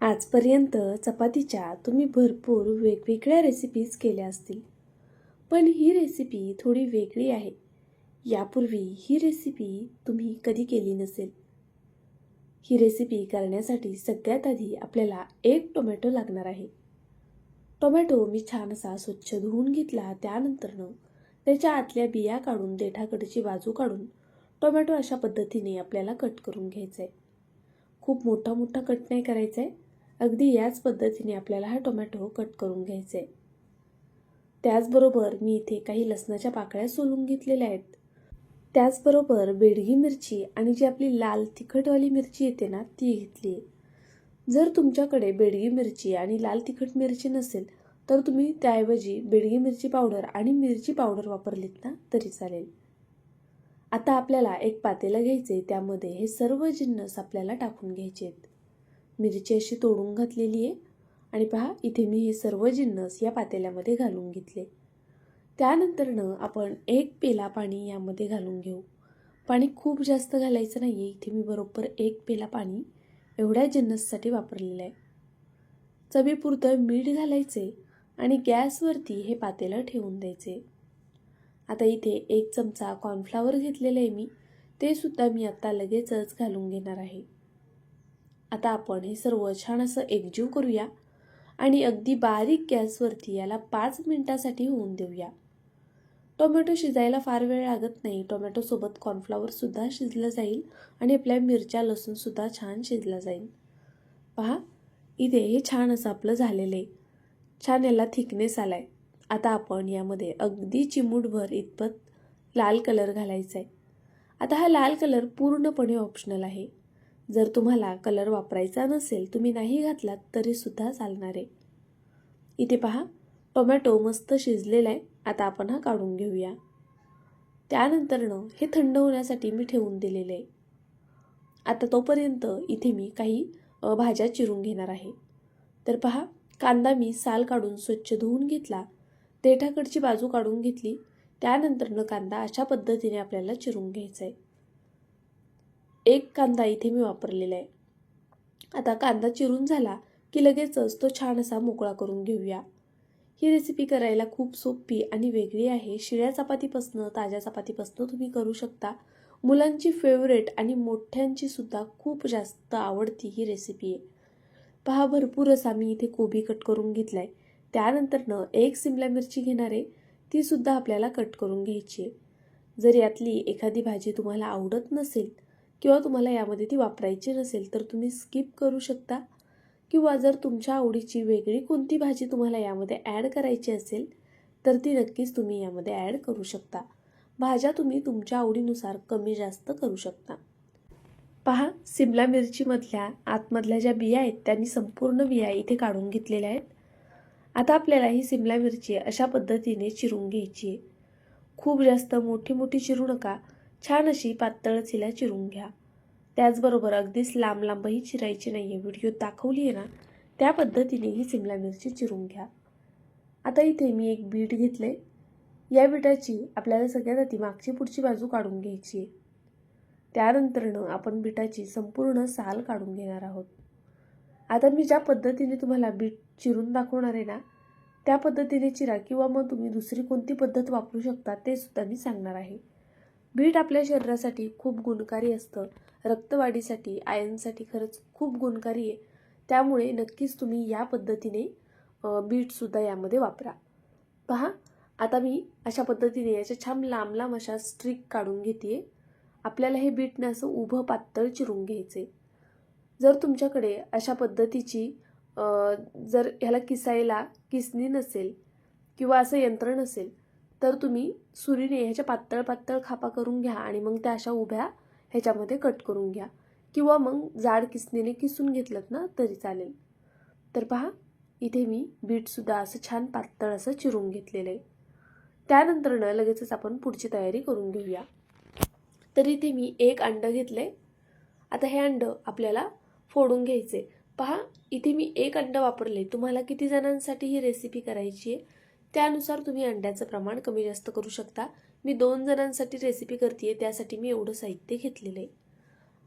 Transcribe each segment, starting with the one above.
आजपर्यंत चपातीच्या तुम्ही भरपूर वेगवेगळ्या रेसिपीज केल्या असतील, पण ही रेसिपी थोडी वेगळी आहे. यापूर्वी ही रेसिपी तुम्ही कधी केली नसेल. ही रेसिपी करण्यासाठी सगळ्यात आधी आपल्याला एक टोमॅटो लागणार आहे. टोमॅटो मी छान असा स्वच्छ धुवून घेतला. त्यानंतरनं त्याच्या आतल्या बिया काढून, देठाकडची बाजू काढून टोमॅटो अशा पद्धतीने आपल्याला कट करून घ्यायचा आहे. खूप मोठा मोठा कट नाही करायचा आहे. अगदी याच पद्धतीने आपल्याला हा टोमॅटो कट करून घ्यायचा आहे. त्याचबरोबर मी इथे काही लसणाच्या पाकळ्या सोलून घेतलेल्या आहेत. त्याचबरोबर बेडगी मिरची आणि जी आपली लाल तिखटवाली मिरची येते ना, ती घेतली आहे. जर तुमच्याकडे बेडगी मिरची आणि लाल तिखट मिरची नसेल तर तुम्ही त्याऐवजी बेडगी मिरची पावडर आणि मिरची पावडर वापरलीत ना तरी चालेल. आता आपल्याला एक पातेलं घ्यायचे, त्यामध्ये हे सर्व जिन्नस आपल्याला टाकून घ्यायचे आहेत. मिरची अशी तोडून घातलेली आहे आणि पहा इथे मी हे सर्व जिन्नस या पातेल्यामध्ये घालून घेतले. त्यानंतरनं आपण एक पेला पाणी यामध्ये घालून घेऊ. पाणी खूप जास्त घालायचं नाही आहे. इथे मी बरोबर एक पेला पाणी एवढ्या जिन्नससाठी वापरलेलं आहे. चवीपुरतं मीठ घालायचे आणि गॅसवरती हे पातेलं ठेवून द्यायचे. आता इथे एक चमचा कॉर्नफ्लॉवर घेतलेलं आहे मी, ते सुद्धा मी आता लगेचच घालून घेणार आहे. आता आपण हे सर्व छान असं एकजीव करूया आणि अगदी बारीक गॅसवरती याला 5 मिनिटासाठी होऊन देऊया. टोमॅटो शिजायला फार वेळ लागत नाही. टोमॅटोसोबत कॉर्नफ्लॉवरसुद्धा शिजलं जाईल आणि आपल्या मिरच्या लसूणसुद्धा छान शिजला जाईल. पहा इथे हे छान असं आपलं झालेलं आहे. छान याला थिकनेस आला आहे. आता आपण यामध्ये अगदी चिमूटभर इतपत लाल कलर घालायचा आहे. आता हा लाल कलर पूर्णपणे ऑप्शनल आहे. जर तुम्हाला कलर वापरायचा नसेल, तुम्ही नाही घातलात तरीसुद्धा चालणार आहे. इथे पहा टोमॅटो मस्त शिजलेला आहे. आता आपण हा काढून घेऊया. त्यानंतरनं हे थंड होण्यासाठी मी ठेवून दिलेलं आहे. आता तोपर्यंत इथे मी काही भाज्या चिरून घेणार आहे. तर पहा कांदा मी साल काढून स्वच्छ धुवून घेतला, देठाकडची बाजू काढून घेतली. त्यानंतरनं कांदा अशा पद्धतीने आपल्याला चिरून घ्यायचा आहे. एक कांदा इथे मी वापरलेला आहे. आता कांदा चिरून झाला की लगेचच तो छान असा मोकळा करून घेऊया. ही रेसिपी करायला खूप सोपी आणि वेगळी आहे. शिळ्या चपातीपासनं, ताज्या चपातीपासनं तुम्ही करू शकता. मुलांची फेवरेट आणि मोठ्यांची सुद्धा खूप जास्त आवडती ही रेसिपी आहे. पहा भरपूर असा मी इथे कोबी कट करून घेतला आहे. त्यानंतरनं एक सिमला मिरची घेणार आहे, तीसुद्धा आपल्याला कट करून घ्यायची आहे. जर यातली एखादी भाजी तुम्हाला आवडत नसेल किंवा तुम्हाला यामध्ये ती वापरायची नसेल तर तुम्ही स्किप करू शकता, किंवा जर तुमच्या आवडीची वेगळी कोणती भाजी तुम्हाला यामध्ये ॲड करायची असेल तर ती नक्कीच तुम्ही यामध्ये ॲड करू शकता. भाज्या तुम्ही तुमच्या आवडीनुसार कमी जास्त करू शकता. पहा सिमला मिरचीमधल्या आतमधल्या ज्या बिया आहेत त्या मी संपूर्ण बिया इथे काढून घेतलेल्या आहेत. आता आपल्याला ही सिमला मिरची अशा पद्धतीने चिरून घ्यायची आहे. खूप जास्त मोठी मोठी चिरू नका, छान अशी पातळच हिला चिरून घ्या. त्याचबरोबर अगदीच लांब लांबही चिरायची नाही आहे. व्हिडिओत दाखवली आहे ना त्या पद्धतीने ही सिमला मिरची चिरून घ्या. आता इथे मी एक बीट घेतले. या बीटाची आपल्याला सगळ्यात आधी मागची पुढची बाजू काढून घ्यायची आहे. त्यानंतरनं आपण बीटाची संपूर्ण साल काढून घेणार आहोत. आता मी ज्या पद्धतीने तुम्हाला बीट चिरून दाखवणार आहे ना त्या पद्धतीने चिरा, किंवा मग तुम्ही दुसरी कोणती पद्धत वापरू शकता ते सुद्धा मी सांगणार आहे. बीट आपल्या शरीरासाठी खूप गुणकारी असतं. रक्तवाढीसाठी, आयर्नसाठी खरंच खूप गुणकारी आहे. त्यामुळे नक्कीच तुम्ही या पद्धतीने बीटसुद्धा यामध्ये वापरा. पहा आता मी अशा पद्धतीने याच्या छान लांब लांब अशा स्ट्रिक काढून घेते. आपल्याला हे बीटने असं उभं पातळ चिरून घ्यायचे. जर तुमच्याकडे अशा पद्धतीची जर ह्याला किसायला किसणी नसेल किंवा असं यंत्र नसेल तर तुम्ही सुरीने ह्याच्या पातळ पातळ खापा करून घ्या आणि मग त्या अशा उभ्या ह्याच्यामध्ये कट करून घ्या, किंवा मग जाड किसणीने किसून घेतलं ना तरी चालेल. तर पहा इथे मी बीटसुद्धा असं छान पातळ असं चिरून घेतलेलं आहे. त्यानंतरनं लगेचच आपण पुढची तयारी करून घेऊया. तर इथे मी एक अंडं घेतले. आता हे अंडं आपल्याला फोडून घ्यायचे. पहा इथे मी एक अंडं वापरले. तुम्हाला किती जणांसाठी ही रेसिपी करायची आहे त्यानुसार तुम्ही अंड्याचं प्रमाण कमी जास्त करू शकता. मी 2 जणांसाठी रेसिपी करते त्यासाठी मी एवढं साहित्य घेतलेलं आहे.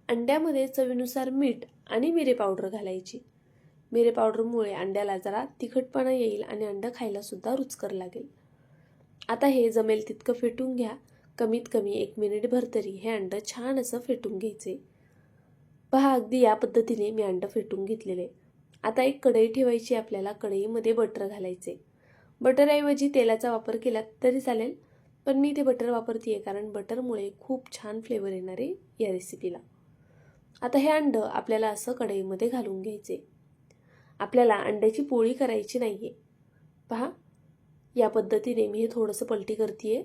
अंड्यामध्ये चवीनुसार मीठ आणि मिरे पावडर घालायची. मिरे पावडरमुळे अंड्याला जरा तिखटपणा येईल आणि अंडं खायला सुद्धा रुचकर लागेल. आता हे जमेल तितकं फेटून घ्या. कमीत कमी 1 मिनिटभर तरी हे अंडं छान असं फेटून घ्यायचे. पहा, अगदी या पद्धतीने मी अंडं फेटून घेतलेले. आता एक कढई ठेवायची आपल्याला. कढईमध्ये बटर घालायचे. बटरऐवजी तेलाचा वापर केला तरी चालेल, पण मी इथे बटर वापरते आहे कारण बटरमुळे खूप छान फ्लेवर येणार आहे या रेसिपीला. आता हे अंडं आपल्याला असं कढईमध्ये घालून घ्यायचे. आपल्याला अंड्याची पोळी करायची नाही आहे. पहा, या पद्धतीने मी हे थोडंसं पलटी करते आहे.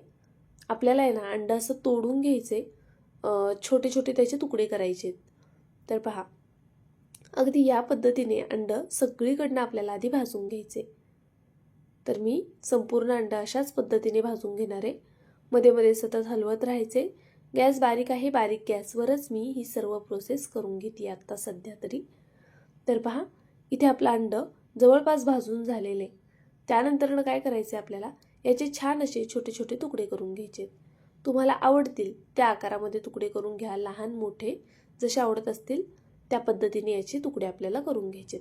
आपल्याला आहे ना अंडं असं तोडून घ्यायचे, छोटे छोटे त्याचे तुकडे करायचे. तर पहा, अगदी या पद्धतीने अंडं सगळीकडनं आपल्याला आधी भाजून घ्यायचे. तर मी संपूर्ण अंडं अशाच पद्धतीने भाजून घेणार आहे. मध्ये मध्ये सतत हलवत राहायचे. गॅस बारीक आहे. बारीक गॅसवरच मी ही सर्व प्रोसेस करून घेते आत्ता सध्या तरी. तर पहा, इथे आपलं अंडं जवळपास भाजून झालेले. त्यानंतरनं काय करायचे आपल्याला, याचे छान असे छोटे छोटे तुकडे करून घ्यायचे. तुम्हाला आवडतील त्या आकारामध्ये तुकडे करून घ्या. लहान मोठे जसे आवडत असतील त्या पद्धतीने याचे तुकडे आपल्याला करून घ्यायचे.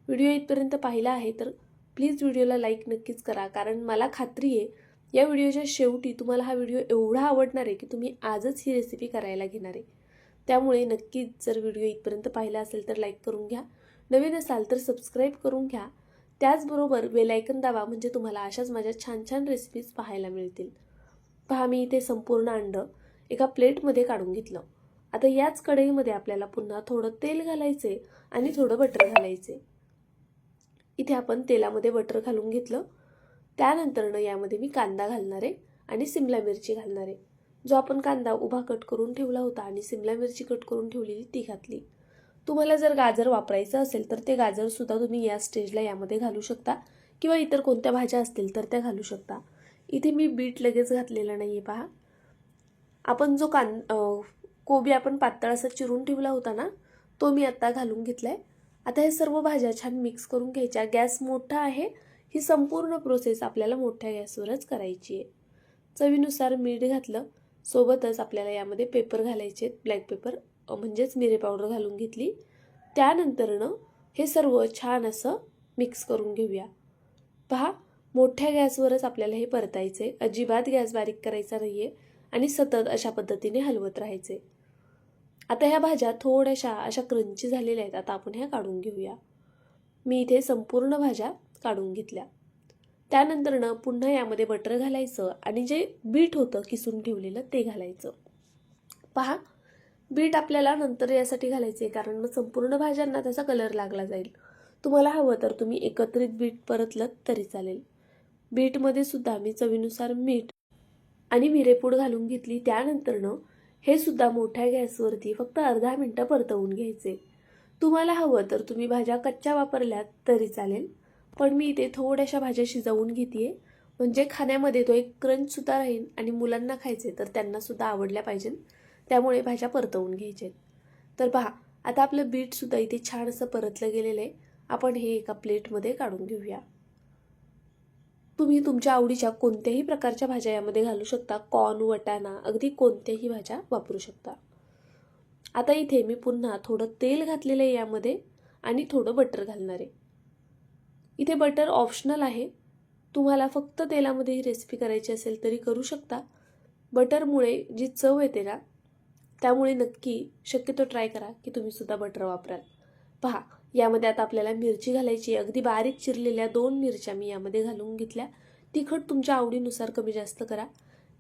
व्हिडिओ इथपर्यंत पाहिला आहे तर प्लीज व्हिडिओला लाईक नक्कीच करा, कारण मला खात्री आहे या व्हिडिओच्या शेवटी तुम्हाला हा व्हिडिओ एवढा आवडणार आहे की तुम्ही आजच ही रेसिपी करायला घेणार आहे. त्यामुळे नक्कीच जर व्हिडिओ इथपर्यंत पाहिला असेल तर लाईक करून घ्या. नवीन असाल तर सबस्क्राईब करून घ्या. त्याचबरोबर बेल आयकन दाबा, म्हणजे तुम्हाला अशाच माझ्या छान छान रेसिपीज पाहायला मिळतील. पहा, मी इथे संपूर्ण अंडं एका प्लेटमध्ये काढून घेतलं. आता याच कढईमध्ये आपल्याला पुन्हा थोडं तेल घालायचे आणि थोडं बटर घालायचे. इथे आपण तेलामध्ये बटर घालून घेतलं. त्यानंतरनं यामध्ये मी कांदा घालणार आहे आणि सिमला मिरची घालणार आहे. जो आपण कांदा उभा कट करून ठेवला होता आणि सिमला मिरची कट करून ठेवलेली ती घातली. तुम्हाला जर गाजर वापरायचं असेल तर ते गाजरसुद्धा तुम्ही या स्टेजला यामध्ये घालू शकता, किंवा इतर कोणत्या भाज्या असतील तर त्या घालू शकता. इथे मी बीट लगेच घातलेला नाही आहे. पहा, आपण जो कोबी आपण पातळ असा चिरून ठेवला होता ना, तो मी आत्ता घालून घेतला आहे. आता हे सर्व भाज्या छान मिक्स करून घ्यायच्या. गॅस मोठा आहे. ही संपूर्ण प्रोसेस आपल्याला मोठ्या गॅसवरच करायची आहे. चवीनुसार मीठ घातलं. सोबतच आपल्याला यामध्ये पेपर घालायचे, ब्लॅक पेपर म्हणजेच मिरे पावडर घालून घेतली. त्यानंतरनं हे सर्व छान असं मिक्स करून घेऊया. पहा, मोठ्या गॅसवरच आपल्याला हे परतायचे. अजिबात गॅस बारीक करायचा नाही आहे आणि सतत अशा पद्धतीने हलवत राहायचे. आता ह्या भाज्या थोड्याशा अशा क्रंची झालेल्या आहेत. आता आपण ह्या काढून घेऊया. मी इथे संपूर्ण भाज्या काढून घेतल्या. त्यानंतरनं पुन्हा यामध्ये बटर घालायचं आणि जे बीट होतं किसून ठेवलेलं ते घालायचं. पहा, बीट आपल्याला नंतर यासाठी घालायचे कारण मग संपूर्ण भाज्यांना त्याचा कलर लागला जाईल. तुम्हाला हवं तर तुम्ही एकत्रित बीट परतलं तरी चालेल. बीटमध्ये सुद्धा मी चवीनुसार मीठ आणि मिरेपूड घालून घेतली. त्यानंतरनं हे सुद्धा मोठ्या गॅसवरती फक्त अर्धा मिनिटं परतवून घ्यायचे. तुम्हाला हवं तर तुम्ही भाज्या कच्च्या वापरल्यात तरी चालेल, पण मी इथे थोड्याशा भाज्या शिजवून घेते आहे, म्हणजे खाण्यामध्ये तो एक क्रंचसुद्धा राहील आणि मुलांना खायचे तर त्यांनासुद्धा आवडल्या पाहिजे. त्यामुळे भाज्या परतवून घ्यायचे. तर पहा, आता आपलं बीटसुद्धा इथे छान असं परतलं गेलेलं आहे. आपण हे एका प्लेटमध्ये काढून घेऊया. तुम्ही तुमच्या आवडीच्या कोणत्याही प्रकारच्या भाज्या यामध्ये घालू शकता. कॉर्न, वटाणा, अगदी कोणत्याही भाज्या वापरू शकता. आता इथे मी पुन्हा थोडं तेल घातलेलं आहे यामध्ये आणि थोडं बटर घालणार आहे. इथे बटर ऑप्शनल आहे. तुम्हाला फक्त तेलामध्ये ही रेसिपी करायची असेल तरी करू शकता. बटरमुळे जी चव येते ना, त्यामुळे नक्की शक्यतो ट्राय करा की तुम्ही सुद्धा बटर वापराल. पहा, यामध्ये आता आपल्याला मिरची घालायची. अगदी बारीक चिरलेल्या 2 मिरच्या मी यामध्ये घालून घेतल्या. तिखट तुमच्या आवडीनुसार कमी जास्त करा.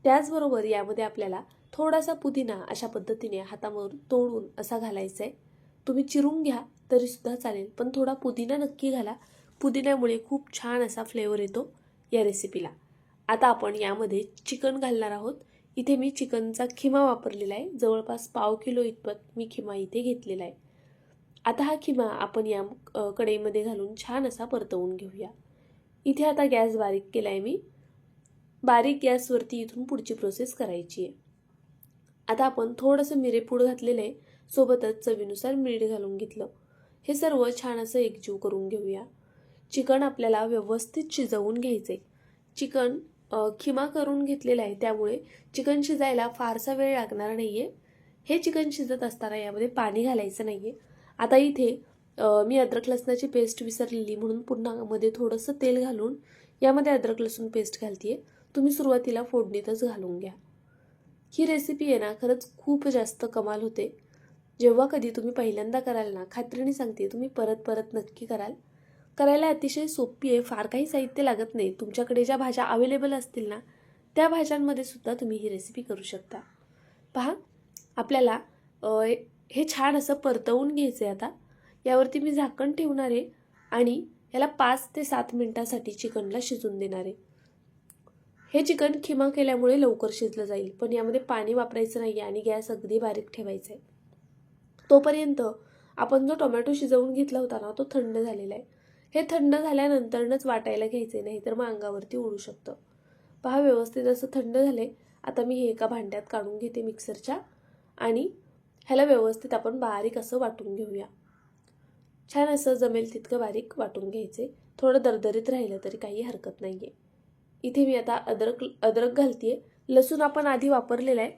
त्याचबरोबर यामध्ये आपल्याला थोडासा पुदिना अशा पद्धतीने हातावर तोडून असा घालायचा आहे. तुम्ही चिरून घ्या तरी सुद्धा चालेल, पण थोडा पुदिना नक्की घाला. पुदिन्यामुळे खूप छान असा फ्लेवर येतो या रेसिपीला. आता आपण यामध्ये चिकन घालणार आहोत. इथे मी चिकनचा खिमा वापरलेला आहे. जवळपास पाव किलो इतपत मी खिमा इथे घेतलेला आहे. आता हा खिमा आपण या कढईमध्ये घालून छान असा परतवून घेऊया. इथे आता गॅस बारीक केला आहे मी. बारीक गॅसवरती इथून पुढची प्रोसेस करायची आहे. आता आपण थोडंसं मिरेपूड घातलेलं आहे. सोबतच चवीनुसार मीठ घालून घेतलं. हे सर्व छान असं एकजीव करून घेऊया. चिकन आपल्याला व्यवस्थित शिजवून घ्यायचे. चिकन खिमा करून घेतलेला आहे, त्यामुळे चिकन शिजायला फारसा वेळ लागणार नाही आहे. हे चिकन शिजत असताना यामध्ये पाणी घालायचं नाही आहे. आता इथे मी अद्रक लसणाची पेस्ट विसरलेली म्हणून पुन्हा मध्ये थोडंसं तेल घालून यामध्ये अद्रक लसूण पेस्ट घालते. तुम्ही सुरुवातीला फोडणीतच घालून घ्या. ही रेसिपी आहे ना खरंच खूप जास्त कमाल होते. जेव्हा कधी तुम्ही पहिल्यांदा कराल ना, खात्रीने सांगते तुम्ही परत परत नक्की कराल. करायला अतिशय सोपी आहे, फार काही साहित्य लागत नाही. तुमच्याकडे ज्या भाज्या अवेलेबल असतील ना त्या भाज्यांमध्ये सुद्धा तुम्ही ही रेसिपी करू शकता. पहा, आपल्याला हे छान असं परतवून घ्यायचं आहे. आता यावरती मी झाकण ठेवणार आहे आणि याला 5 ते 7 मिनिटांसाठी चिकनला शिजून देणार आहे. हे चिकन खिमा केल्यामुळे लवकर शिजलं जाईल, पण यामध्ये पाणी वापरायचं नाही आणि गॅस अगदी बारीक ठेवायचा आहे. तोपर्यंत आपण जो टोमॅटो शिजवून घेतला होता ना तो थंड झालेला आहे. हे थंड झाल्यानंतरच वाटायला घ्यायचे, नाही तर मग अंगावरती उडू शकतं. पहा, व्यवस्थित असं थंड झाले. आता मी हे एका भांड्यात काढून घेते मिक्सरच्या आणि ह्याला व्यवस्थित आपण बारीक असं वाटून घेऊया. छान असं जमेल तितकं बारीक वाटून घ्यायचे. थोडं दरदरीत राहिलं तरी काही हरकत नाही आहे. इथे मी आता अद्रक घालते. लसूण आपण आधी वापरलेला आहे.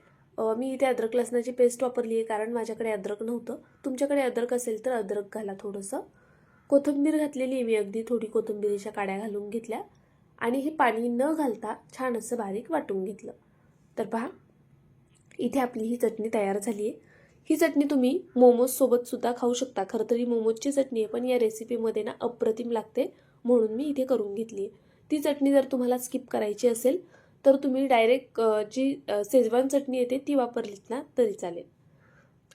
मी इथे अद्रक लसणाची पेस्ट वापरली आहे कारण माझ्याकडे अद्रक नव्हतं. तुमच्याकडे अद्रक असेल तर अद्रक घाला थोडंसं. कोथिंबीर घातलेली आहे मी, अगदी थोडी कोथिंबीरीच्या काड्या घालून घेतल्या आणि हे पाणी न घालता छान असं बारीक वाटून घेतलं. तर पहा, इथे आपली ही चटणी तयार झाली आहे. ही चटणी तुम्ही मोमोजसोबत सुद्धा खाऊ शकता. खरं तर ही मोमोजची चटणी आहे, पण या रेसिपीमध्ये ना अप्रतिम लागते म्हणून मी इथे करून घेतली आहे. ती चटणी जर तुम्हाला स्किप करायची असेल तर तुम्ही डायरेक्ट जी शेजवान चटणी येते ती वापरलीत ना तरी चालेल.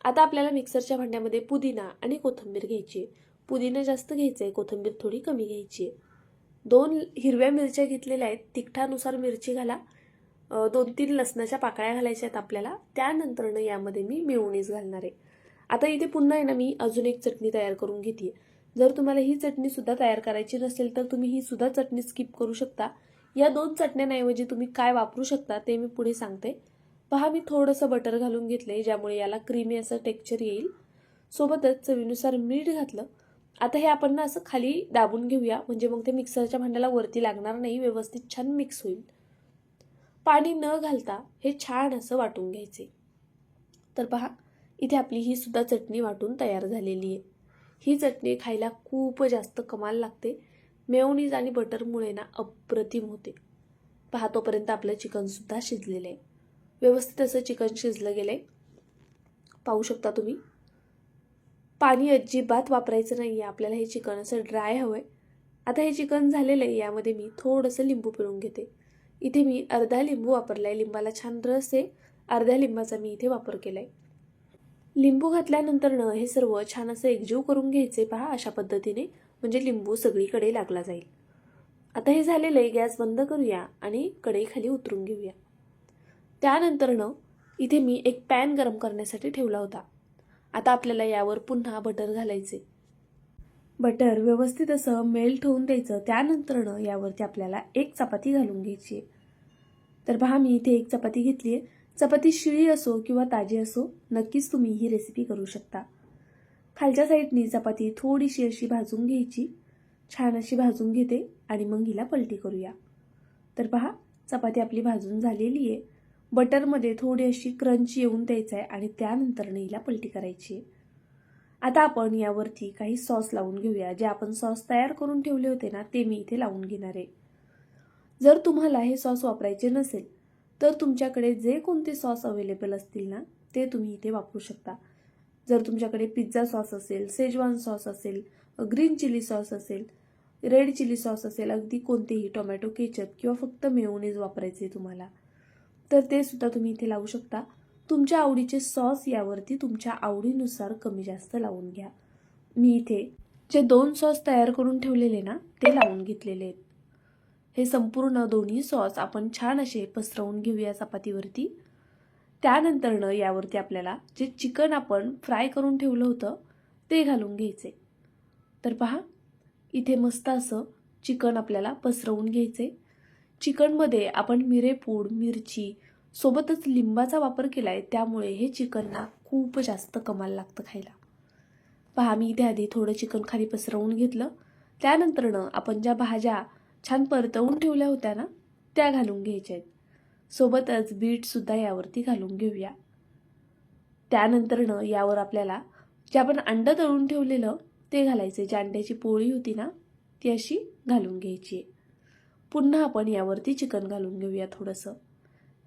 आता आपल्याला मिक्सरच्या भांड्यामध्ये पुदिना आणि कोथिंबीर घ्यायची आहे. पुदिना जास्त घ्यायचा आहे, कोथिंबीर थोडी कमी घ्यायची आहे. 2 हिरव्या मिरच्या घेतलेल्या आहेत, तिखटानुसार मिरची घाला. 2-3 लसणाच्या पाकळ्या घालायच्या आहेत आपल्याला. त्यानंतरनं यामध्ये मी मेयोनीज घालणार आहे. आता इथे पुन्हा आहे ना मी अजून एक चटणी तयार करून घेते. जर तुम्हाला ही चटणीसुद्धा तयार करायची नसेल तर तुम्ही ही सुद्धा चटणी स्किप करू शकता. या 2 चटण्यांऐवजी तुम्ही काय वापरू शकता ते मी पुढे सांगते. पहा, मी थोडंसं बटर घालून घेतलंय ज्यामुळे याला क्रीमी असं टेक्स्चर येईल. सोबतच चवीनुसार मीठ घातलं. आता हे आपण ना असं खाली दाबून घेऊया, म्हणजे मग ते मिक्सरच्या भांड्याला वरती लागणार नाही, व्यवस्थित छान मिक्स होईल. पाणी न घालता हे छान असं वाटून घ्यायचे. तर पहा, इथे आपली ही सुद्धा चटणी वाटून तयार झालेली आहे. ही चटणी खायला खूप जास्त कमाल लागते. मेयोनीज आणि बटरमुळे ना अप्रतिम होते. पहा, तोपर्यंत आपलं चिकनसुद्धा शिजलेलं आहे. व्यवस्थित असं चिकन शिजलं गेलं आहे, पाहू शकता तुम्ही. पाणी अजिबात वापरायचं नाही आहे, आपल्याला हे चिकन असं ड्राय हवं आहे. आता हे चिकन झालेलं आहे, यामध्ये मी थोडंसं लिंबू पिळून घेते. इथे मी अर्धा लिंबू वापरला आहे. लिंबाला छान रस आहे, अर्ध्या लिंबाचा मी इथे वापर केला आहे. लिंबू घातल्यानंतरनं हे सर्व छान असं एकजीव करून घ्यायचे. पहा, अशा पद्धतीने, म्हणजे लिंबू सगळीकडे लागला जाईल. आता हे झालेलं आहे, गॅस बंद करूया आणि कढई खाली उतरून घेऊया. त्यानंतरनं इथे मी एक पॅन गरम करण्यासाठी ठेवला होता. आता आपल्याला यावर पुन्हा बटर घालायचे. बटर व्यवस्थित असं मेल्ट होऊन द्यायचं. त्यानंतरनं यावरती आपल्याला एक चपाती घालून घ्यायची आहे. तर पहा, मी इथे एक चपाती घेतली आहे. चपाती शिळी असो किंवा ताजी असो, नक्कीच तुम्ही ही रेसिपी करू शकता. खालच्या साईडनी चपाती थोडीशी अशी भाजून घ्यायची. छान अशी भाजून घेते आणि मग हिला पलटी करूया. तर पहा, चपाती आपली भाजून झालेली आहे. बटरमध्ये थोडी अशी क्रंच येऊन द्यायचं आहे आणि त्यानंतर हिला पलटी करायची आहे. आता आपण यावरती काही सॉस लावून घेऊया. जे आपण सॉस तयार करून ठेवले होते ना ते मी इथे लावून घेणार आहे. जर तुम्हाला हे सॉस वापरायचे नसेल तर तुमच्याकडे जे कोणते सॉस अवेलेबल असतील ना ते तुम्ही इथे वापरू शकता. जर तुमच्याकडे पिझ्झा सॉस असेल, शेजवान सॉस असेल, ग्रीन चिली सॉस असेल, रेड चिली सॉस असेल, अगदी कोणतेही, टोमॅटो केचप किंवा फक्त मेयोनीज वापरायचे तुम्हाला, तर ते सुद्धा तुम्ही इथे लावू शकता. तुमच्या आवडीचे सॉस यावरती तुमच्या आवडीनुसार कमी जास्त लावून घ्या. मी इथे जे 2 सॉस तयार करून ठेवलेले ना ते लावून घेतलेले आहेत. हे संपूर्ण दोन्ही सॉस आपण छान असे पसरवून घेऊया चपातीवरती. त्यानंतरनं यावरती आपल्याला जे चिकन आपण फ्राय करून ठेवलं होतं ते घालून घ्यायचे. तर पहा, इथे मस्त असं चिकन आपल्याला पसरवून घ्यायचे. चिकनमध्ये आपण मिरेपूड, मिरची सोबतच लिंबाचा वापर केला आहे, त्यामुळे हे चिकन ना खूप जास्त कमाल लागतं खायला. पहा, मी इथे आधी थोडं चिकन खाली पसरवून घेतलं. त्यानंतरनं आपण ज्या भाज्या छान परतवून ठेवल्या होत्या ना त्या घालून घ्यायच्या आहेत. सोबतच बीटसुद्धा यावरती घालून घेऊया. त्यानंतरनं यावर आपल्याला जे आपण अंडं तळून ठेवलेलं ते घालायचे. जी अंड्याची पोळी होती ना ती अशी घालून घ्यायची आहे. पुन्हा आपण यावरती चिकन घालून घेऊया थोडंसं.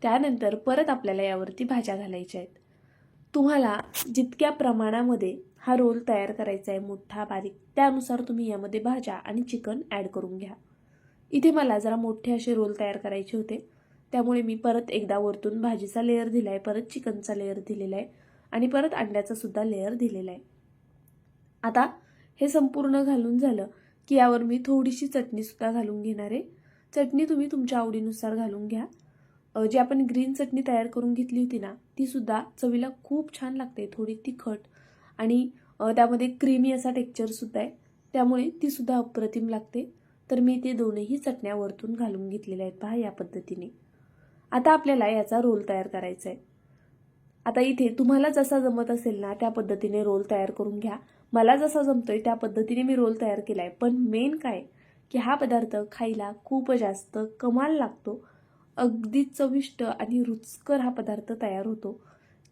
त्यानंतर परत आपल्याला यावरती भाज्या घालायच्या आहेत. तुम्हाला जितक्या प्रमाणामध्ये हा रोल तयार करायचा आहे मोठा बारीक, त्यानुसार तुम्ही यामध्ये भाज्या आणि चिकन ॲड करून घ्या. इथे मला जरा मोठे असे रोल तयार करायचे होते, त्यामुळे मी परत एकदा वरतून भाजीचा लेअर दिला आहे, परत चिकनचा लेअर दिलेला आहे आणि परत अंड्याचा सुद्धा लेअर दिलेला आहे. आता हे संपूर्ण घालून झालं की यावर मी थोडीशी चटणीसुद्धा घालून घेणार आहे. चटणी तुम्ही तुमच्या आवडीनुसार घालून घ्या. जी आपण ग्रीन चटणी तयार करून घेतली होती ना ती सुद्धा चवीला खूप छान लागते. थोडी तिखट आणि त्यामध्ये क्रीमी असा टेक्स्चरसुद्धा आहे, त्यामुळे ती सुद्धा अप्रतिम लागते. तर मी ते दोनही चटण्या वरतून घालून घेतलेल्या आहेत पहा या पद्धतीने. आता आपल्याला याचा रोल तयार करायचा आहे. आता इथे तुम्हाला जसा जमत असेल ना त्या पद्धतीने रोल तयार करून घ्या. मला जसा जमतोय त्या पद्धतीने मी रोल तयार केला आहे. पण मेन काय की हा पदार्थ खायला खूप जास्त कमाल लागतो. अगदी चविष्ट आणि रुचकर हा पदार्थ तयार होतो.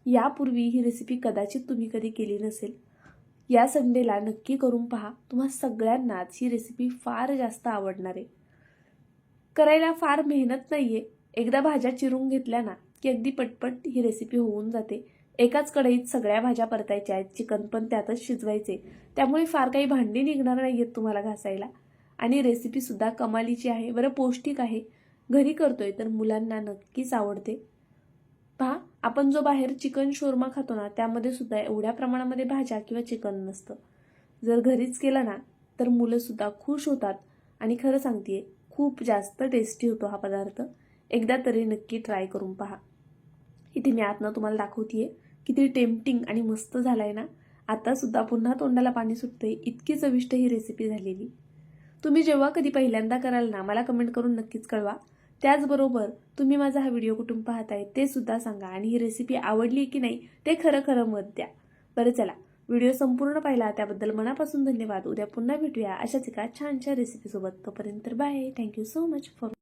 यापूर्वी ही रेसिपी कदाचित तुम्ही कधी केली नसेल. या संडेला नक्की करून पहा. तुम्हा सगळ्यांनाच ही रेसिपी फार जास्त आवडणार आहे. करायला फार मेहनत नाही आहे. एकदा भाज्या चिरून घेतल्या ना की अगदी पटपट ही रेसिपी होऊन जाते. एकाच कढईत सगळ्या भाज्या परतायच्या आहेत, चिकन पण त्यातच शिजवायचे, त्यामुळे फार काही भांडी निघणार नाही आहेत तुम्हाला घासायला. आणि रेसिपीसुद्धा कमालीची आहे, बरं पौष्टिक आहे. घरी करतोय तर मुलांना नक्कीच आवडते. पहा, आपण जो बाहेर चिकन शोरमा खातो ना त्यामध्ये सुद्धा एवढ्या प्रमाणामध्ये भाज्या किंवा चिकन नसतं. जर घरीच केलं ना तर मुलंसुद्धा खुश होतात आणि खरं सांगते खूप जास्त टेस्टी होतो हा पदार्थ. एकदा तरी नक्की ट्राय करून पहा. इथे मी आतनं तुम्हाला दाखवतेय किती टेम्पटिंग आणि मस्त झालाय ना. आता सुद्धा पुन्हा तोंडाला पाणी सुटतंय, इतकी चविष्ट ही रेसिपी झालेली. तुम्ही जेव्हा कधी पहिल्यांदा कराल ना मला कमेंट करून नक्कीच कळवा. त्याचबरोबर तुम्ही माझा हा व्हिडिओ कुठून पाहताय ते सुद्धा सांगा आणि ही रेसिपी आवडली की नाही ते खरं मत द्या. बरं चला, व्हिडिओ संपूर्ण पाहिला त्याबद्दल मनापासून धन्यवाद. उद्या पुन्हा भेटूया अशाच एका छानशा रेसिपीसोबत. तोपर्यंत bye. Thank you so much for